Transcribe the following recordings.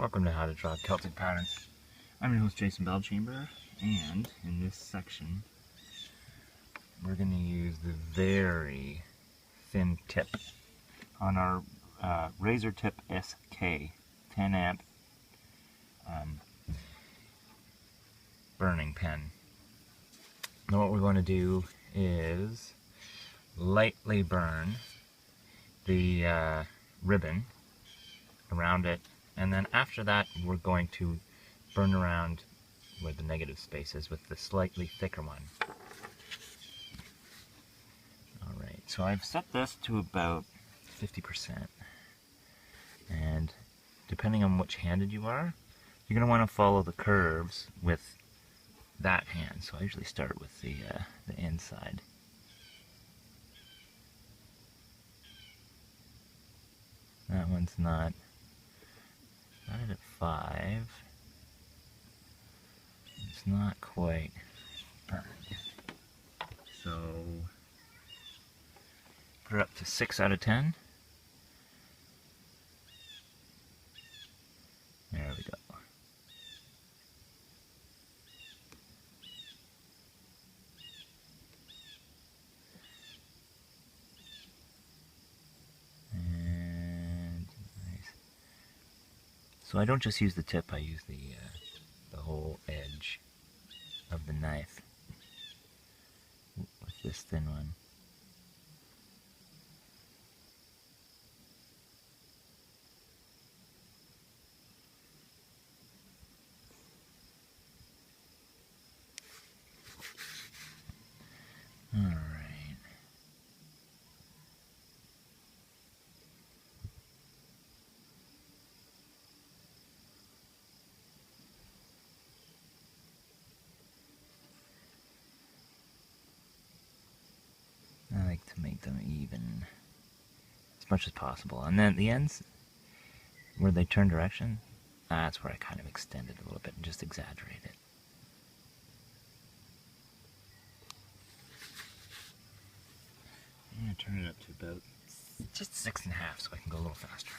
Welcome to How to Draw Celtic Patterns. I'm your host Jason Bellchamber, and in this section we're going to use the very thin tip on our Razor Tip SK 10 amp burning pen. Now what we're going to do is lightly burn the ribbon around it, and then after that we're going to burn around where the negative space is with the slightly thicker one. Alright, so I've set this to about 50%, and depending on which handed you are, you're going to want to follow the curves with that hand. So I usually start with the inside. That one's not at 5. It's not quite burned. So put it up to 6 out of 10. There we go. And nice. So I don't just use the tip, I use the whole edge of the knife with this thin one. All right. I like to make them even as much as possible. And then at the ends, where they turn direction, that's where I kind of extend it a little bit and just exaggerate it. I'm going to turn it up to about just 6.5 so I can go a little faster.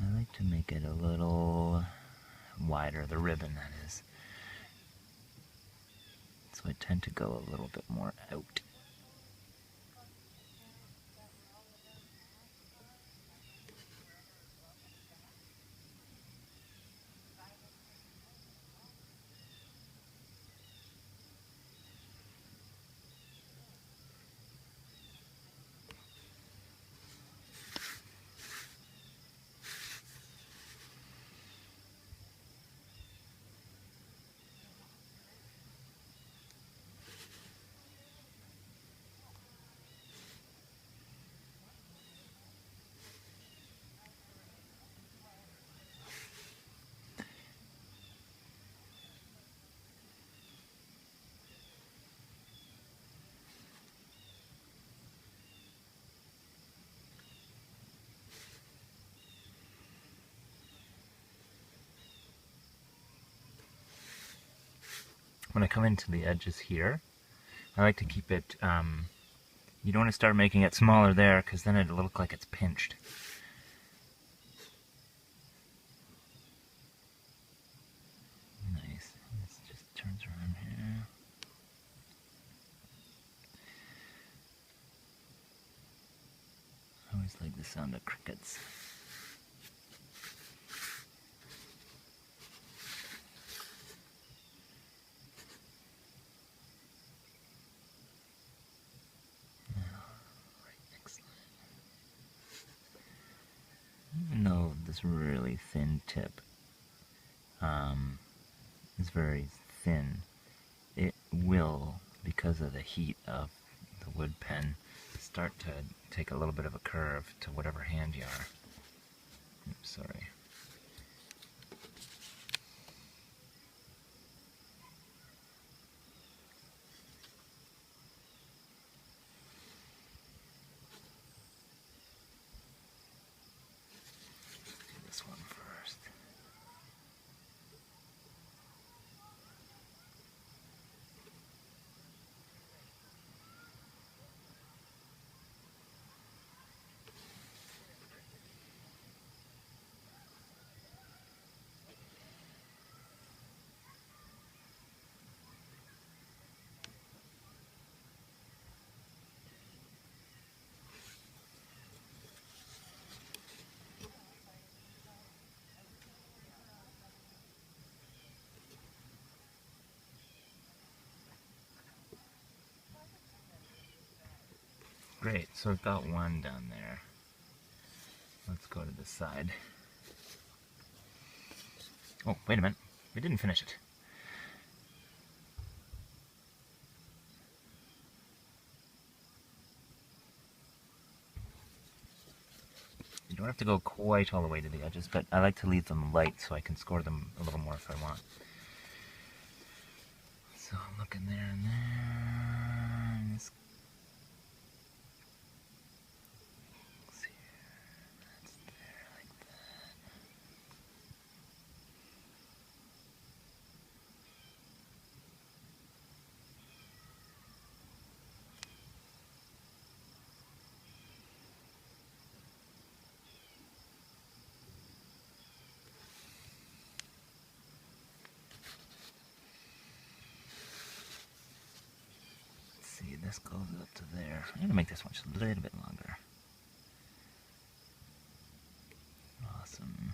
I like to make it a little wider, the ribbon that is. So I tend to go a little bit more out. When I come into the edges here, I like to keep it, you don't want to start making it smaller there because then it'll look like it's pinched. Nice. This just turns around here. I always like the sound of crickets. Even though this really thin tip is very thin, it will, because of the heat of the wood pen, start to take a little bit of a curve to whatever hand you are. Oops, sorry. This one first. Great, so I've got one down there. Let's go to the side. Oh, wait a minute. We didn't finish it. You don't have to go quite all the way to the edges, but I like to leave them light so I can score them a little more if I want. So I'm looking there and there. And this here. That's there like that. See, this goes up to there. I'm gonna make this one just a little bit longer. Awesome.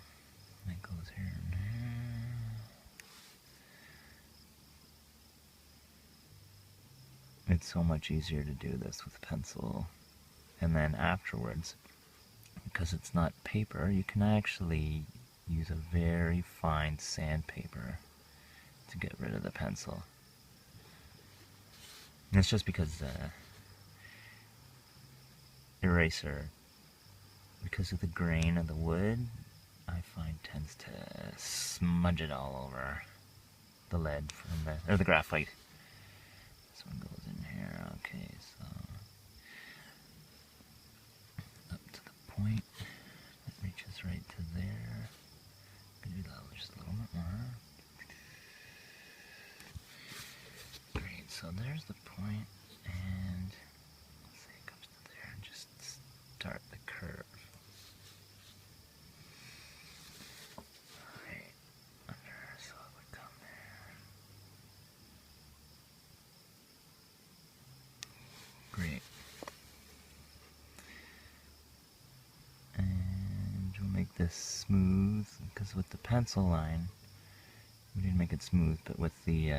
That goes here and there. It's so much easier to do this with pencil. And then afterwards, because it's not paper, you can actually use a very fine sandpaper to get rid of the pencil. And it's just because eraser, because of the grain of the wood, I find tends to smudge it all over the lead from or the graphite. This one goes in here. Okay, so up to the point. It reaches right to there. I'm gonna do that just a little bit more. Great, so there's the point, and let's say it comes to there and just start the curve. Right under, so it would come there. Great. And we'll make this smooth, because with the pencil line, we didn't make it smooth, but with the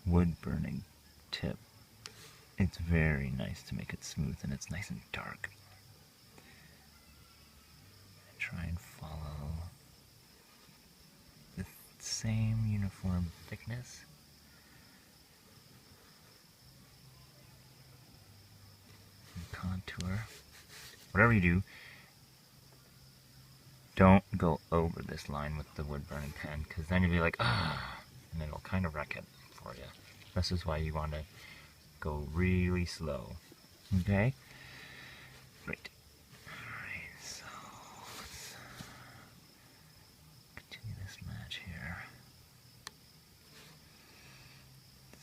wood burning tip, it's very nice to make it smooth, and it's nice and dark. And try and follow the same uniform thickness. And contour. Whatever you do, don't go over this line with the wood burning pen, because then you'll be like, ah, and it'll kind of wreck it for you. This is why you want to go really slow. Okay? Great. Alright, so let's continue this match here.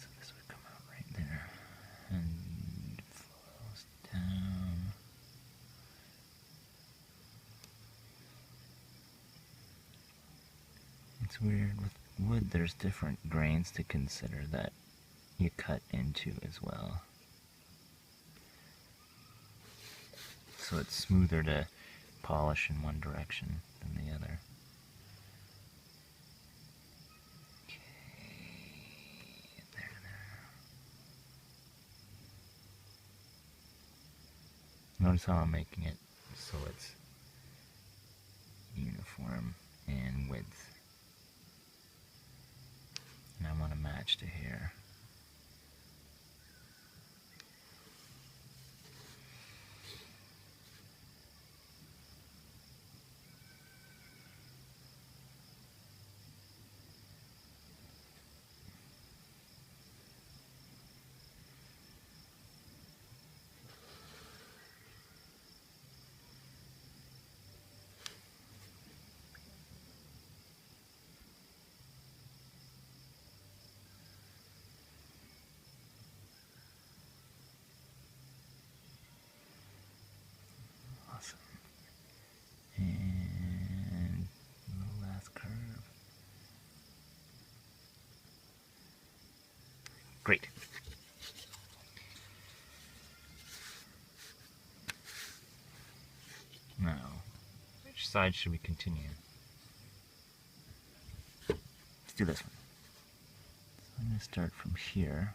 So this would come out right there and flows down. It's weird, with wood there's different grains to consider that you cut into as well. So it's smoother to polish in one direction than the other. Okay, there. Notice how I'm making it so it's uniform in width. And I want to match to here. Awesome. And the last curve. Great. Now, which side should we continue? Let's do this one. So I'm going to start from here.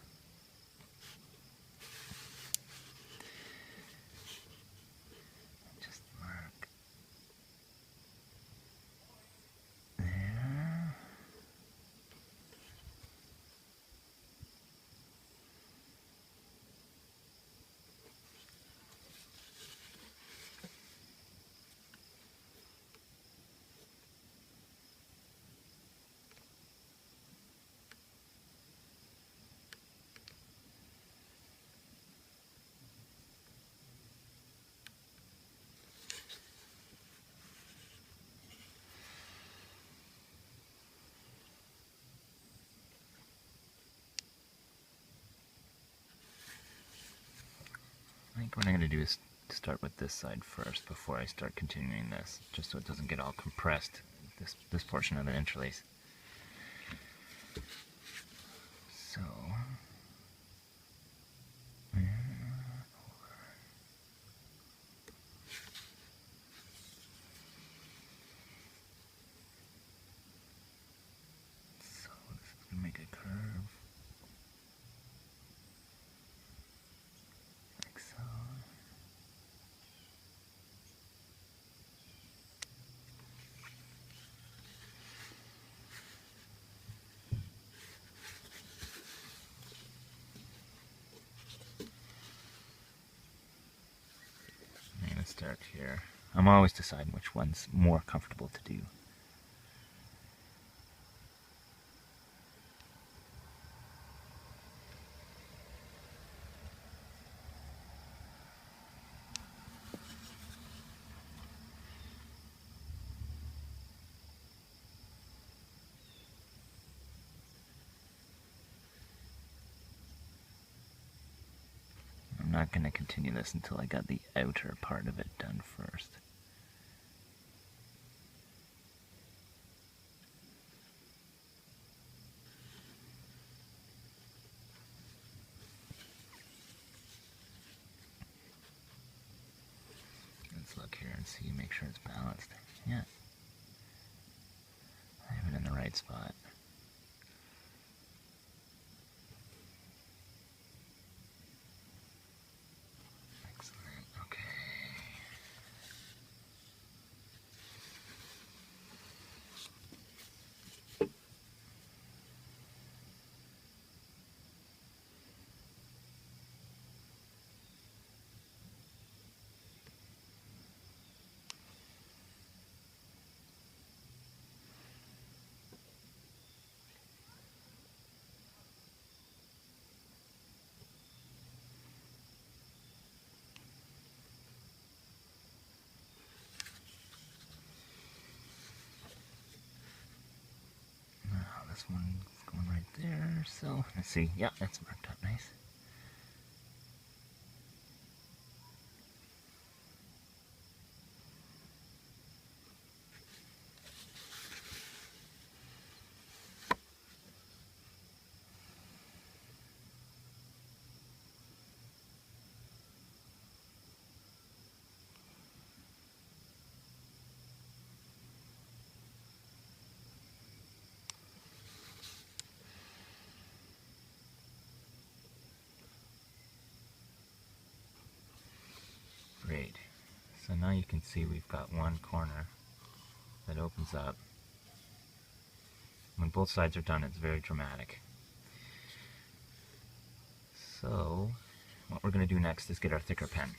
think what I'm going to do is start with this side first before I start continuing this, just so it doesn't get all compressed, this portion of the interlace. So, this is going to make a curve, like so. I'm going to start here. I'm always deciding which one's more comfortable to do. I'm not going to continue this until I got the outer part of it done first. Let's look here and see, make sure it's balanced. Yeah. I have it in the right spot. Excellent. Okay. This one's going right there, so let's see. Yeah, it's marked up nice. Great. So now you can see we've got one corner that opens up. When both sides are done, it's very dramatic. So, what we're going to do next is get our thicker pen.